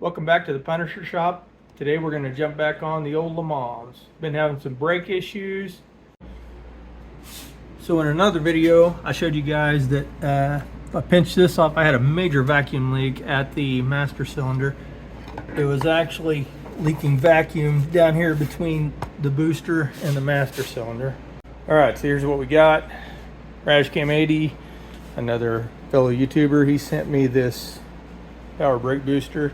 Welcome back to the Punisher Shop. Today we're going to jump back on the old Le Mans. Been having some brake issues. So in another video I showed you guys that if I pinched this off, I had a major vacuum leak at the master cylinder. It was actually leaking vacuum down here between the booster and the master cylinder. Alright, so here's what we got. Radishcam 80, another fellow YouTuber, he sent me this power brake booster.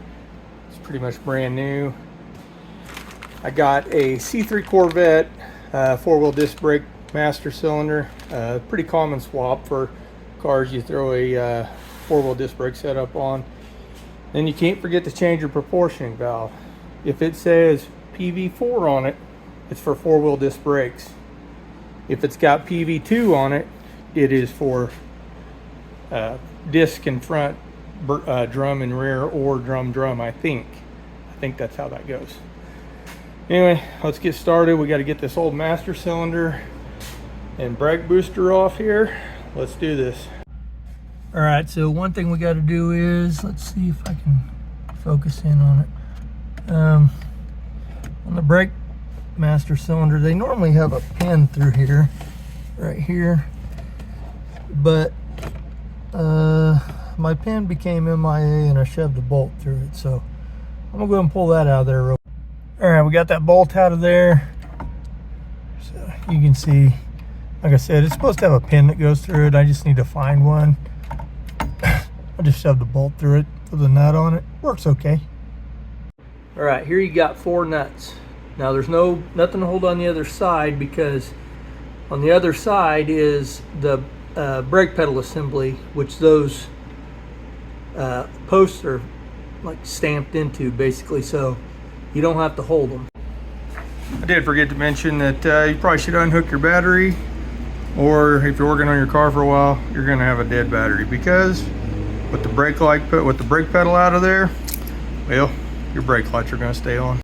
It's pretty much brand new. I got a C3 Corvette four-wheel disc brake master cylinder. Pretty common swap for cars you throw a four-wheel disc brake setup on. Then you can't forget to change your proportioning valve. If it says PV4 on it, it's for four-wheel disc brakes. If it's got PV2 on it, it is for disc in front, drum in rear, or drum. I think that's how that goes. Anyway, let's get started. We got to get this old master cylinder and brake booster off here. Let's do this. All right, so one thing we got to do is, let's see if I can focus in on it. On the brake master cylinder, they normally have a pin through here, right here, but my pin became MIA and I shoved a bolt through it, so I'm gonna go ahead and pull that out of there. All right, we got that bolt out of there, so you can see, like I said, it's supposed to have a pin that goes through it. I just need to find one. I just shoved a bolt through it with a nut on it. Works okay. All right, here you got 4 nuts. Now there's nothing to hold on the other side, because on the other side is the brake pedal assembly, which those posts are like stamped into basically, so you don't have to hold them. I did forget to mention that you probably should unhook your battery, or if you're working on your car for a while, you're going to have a dead battery, because with the brake pedal out of there, well, your brake lights are going to stay on.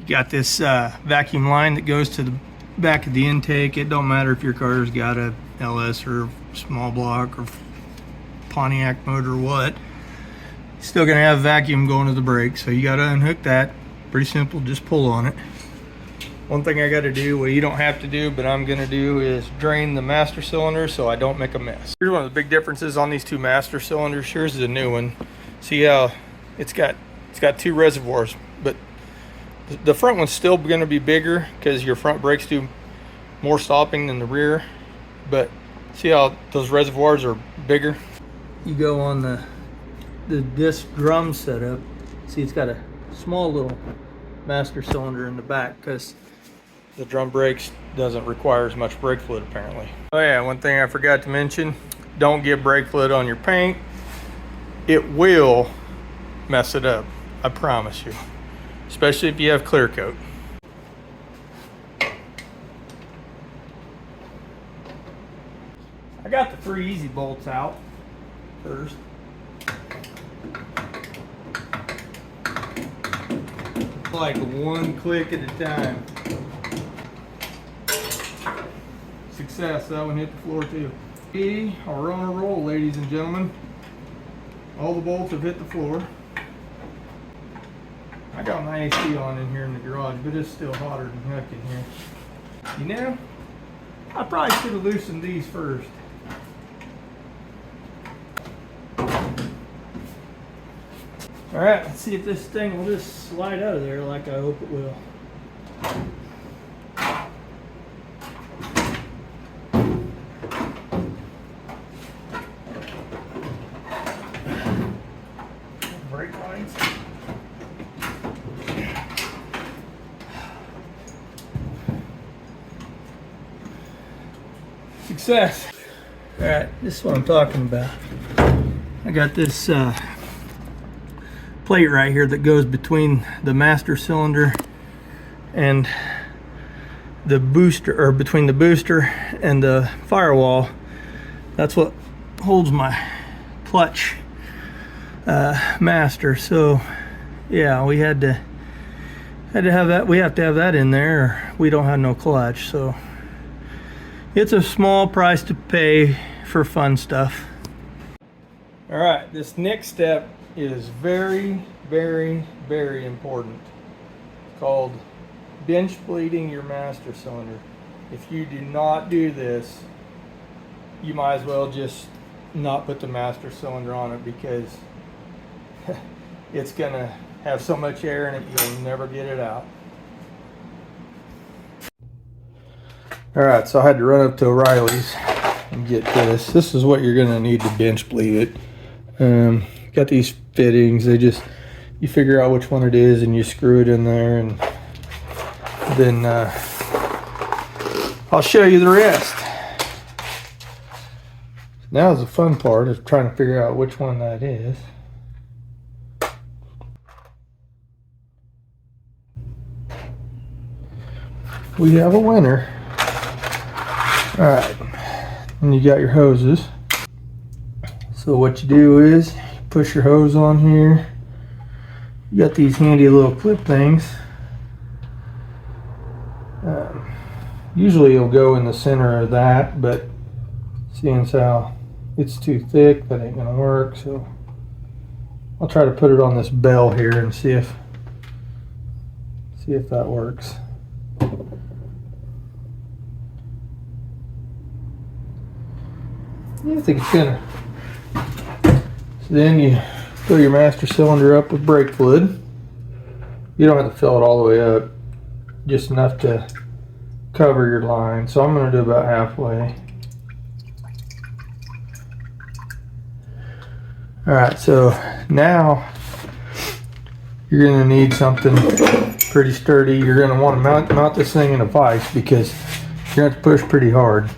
You got this vacuum line that goes to the back of the intake. It don't matter if your car's got a LS or small block or Pontiac motor or what, still gonna have vacuum going to the brake, so you got to unhook that. Pretty simple, just pull on it. One thing I got to do, well, you don't have to do, but I'm gonna do, is drain the master cylinder so I don't make a mess. Here's one of the big differences on these two master cylinders. Here's the new one. See how it's got 2 reservoirs, but the front one's still going to be bigger because your front brakes do more stopping than the rear. But see how those reservoirs are bigger? You go on the disc drum setup. See, it's got a small little master cylinder in the back because the drum brakes doesn't require as much brake fluid apparently. Oh yeah, one thing I forgot to mention, don't get brake fluid on your paint. It will mess it up, I promise you. Especially if you have clear coat. I got the 3 easy bolts out first. Like one click at a time. Success, that one hit the floor too. We are on a roll, ladies and gentlemen. All the bolts have hit the floor. I got my AC on in here in the garage, but it's still hotter than heck in here. You know, I probably should have loosened these first. Alright, let's see if this thing will just slide out of there like I hope it will. Brake lines. Success. All right, this is what I'm talking about. I got this plate right here that goes between the master cylinder and the booster, or between the booster and the firewall. That's what holds my clutch master. So yeah, we had to have that. We have to have that in there, or we don't have no clutch. So it's a small price to pay for fun stuff. All right, this next step is very, very, very important. It's called bench bleeding your master cylinder. If you do not do this, you might as well just not put the master cylinder on it, because it's gonna have so much air in it you'll never get it out. Alright, so I had to run up to O'Reilly's and get this. This is what you're gonna need to bench bleed it. Got these fittings. You figure out which one it is and you screw it in there, and then I'll show you the rest. Now is the fun part of trying to figure out which one that is. We have a winner. Alright, and you got your hoses. So what you do is you push your hose on here. You got these handy little clip things. Usually it'll go in the center of that, but seeing as how it's too thick, that ain't gonna work. So I'll try to put it on this bell here and see if that works. Yeah, I think it's gonna. So then you fill your master cylinder up with brake fluid. You don't have to fill it all the way up, just enough to cover your line. So I'm going to do about halfway. Alright, so now you're going to need something pretty sturdy. You're going to want to mount this thing in a vise, because you're going to have to push pretty hard.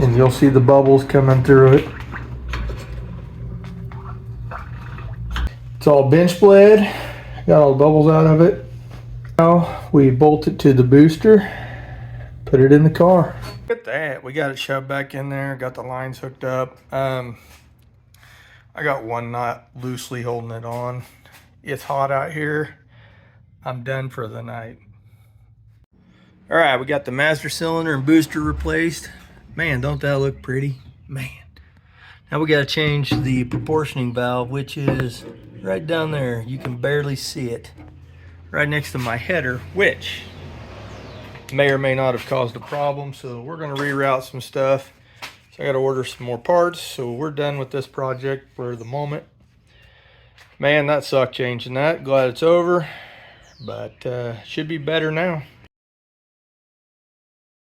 And you'll see the bubbles coming through it. It's all bench bled. Got all the bubbles out of it. Now we bolt it to the booster, put it in the car. Look at that. We got it shoved back in there. Got the lines hooked up. I got one knot loosely holding it on. It's hot out here. I'm done for the night. All right, we got the master cylinder and booster replaced. Man, don't that look pretty? Man. Now we got to change the proportioning valve, which is right down there. You can barely see it. Right next to my header, which may or may not have caused a problem. So we're going to reroute some stuff. So I got to order some more parts. So we're done with this project for the moment. Man, that sucked changing that. Glad it's over. But should be better now.